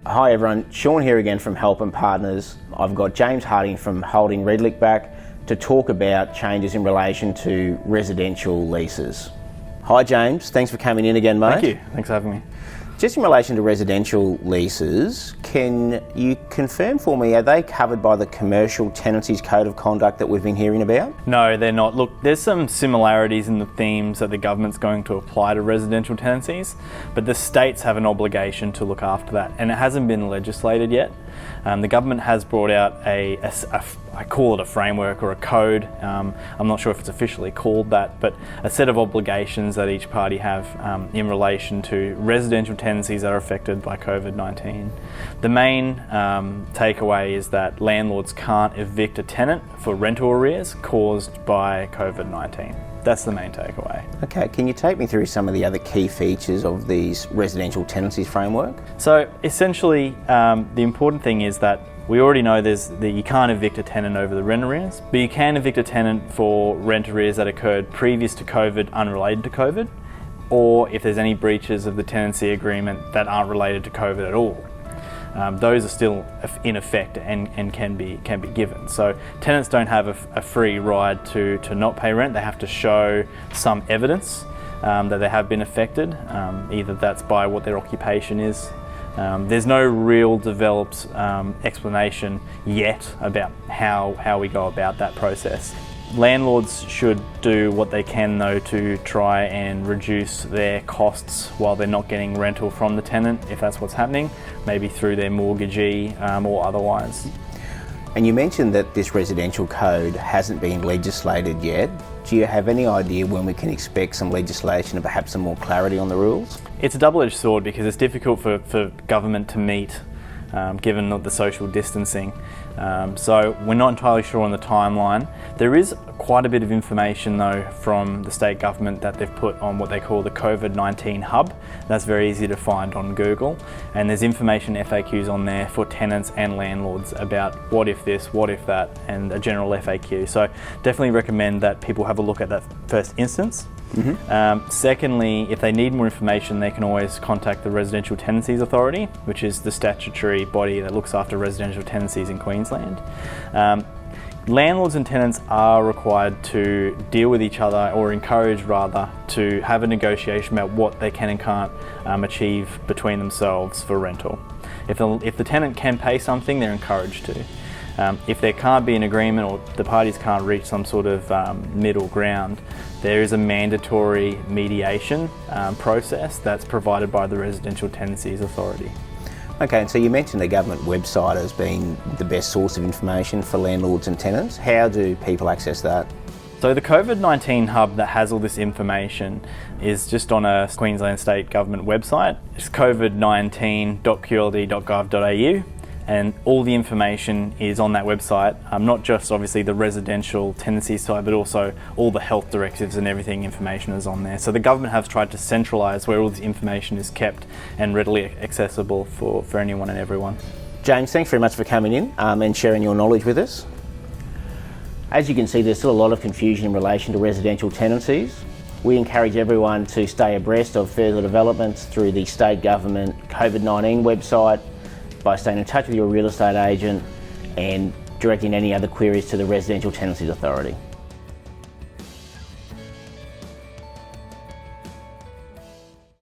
Hi everyone, Sean here again from Help and Partners. I've got James Harding from Holding Redlick back to talk about changes in relation to residential leases. Hi James, thanks for coming in again, mate. Thank you, thanks for having me. Just in relation to residential leases, can you confirm for me, are they covered by the Commercial Tenancies Code of Conduct that we've been hearing about? No, they're not. Look, there's some similarities in the themes that the government's going to apply to residential tenancies, but the states have an obligation to look after that, and it hasn't been legislated yet. The government has brought out I call it a framework or a code. I'm not sure if it's officially called that, but a set of obligations that each party have in relation to residential tenancies that are affected by COVID-19. The main takeaway is that landlords can't evict a tenant for rental arrears caused by COVID-19. That's the main takeaway. Okay, can you take me through some of the other key features of these residential tenancies framework? So essentially, the important thing is that we already know that you can't evict a tenant over the rent arrears, but you can evict a tenant for rent arrears that occurred previous to COVID, unrelated to COVID, or if there's any breaches of the tenancy agreement that aren't related to COVID at all. Those are still in effect and can be given. So tenants don't have a free ride to not pay rent. They have to show some evidence that they have been affected, either that's by what their occupation is. There's no real developed explanation yet about how we go about that process. Landlords should do what they can though to try and reduce their costs while they're not getting rental from the tenant, if that's what's happening, maybe through their mortgagee or otherwise. And you mentioned that this residential code hasn't been legislated yet. Do you have any idea when we can expect some legislation and perhaps some more clarity on the rules? It's a double-edged sword because it's difficult for government to meet given the social distancing. So we're not entirely sure on the timeline. There is quite a bit of information though from the state government that they've put on what they call the COVID-19 hub. That's very easy to find on Google, and there's information FAQs on there for tenants and landlords about what if this, what if that, and a general FAQ. So definitely recommend that people have a look at that first instance. Mm-hmm. Secondly, if they need more information, they can always contact the Residential Tenancies Authority, which is the statutory body that looks after residential tenancies in Queensland. Landlords and tenants are required to deal with each other, or encouraged rather, to have a negotiation about what they can and can't achieve between themselves for rental. If the tenant can pay something, they're encouraged to. If there can't be an agreement or the parties can't reach some sort of middle ground, there is a mandatory mediation process that's provided by the Residential Tenancies Authority. Okay, and so you mentioned the government website as being the best source of information for landlords and tenants. How do people access that? So the COVID-19 hub that has all this information is just on a Queensland State Government website. It's covid19.qld.gov.au. And all the information is on that website, not just obviously the residential tenancy side, but also all the health directives and everything information is on there. So the government has tried to centralise where all this information is kept and readily accessible for anyone and everyone. James, thanks very much for coming in and sharing your knowledge with us. As you can see, there's still a lot of confusion in relation to residential tenancies. We encourage everyone to stay abreast of further developments through the state government COVID-19 website, by staying in touch with your real estate agent and directing any other queries to the Residential Tenancies Authority.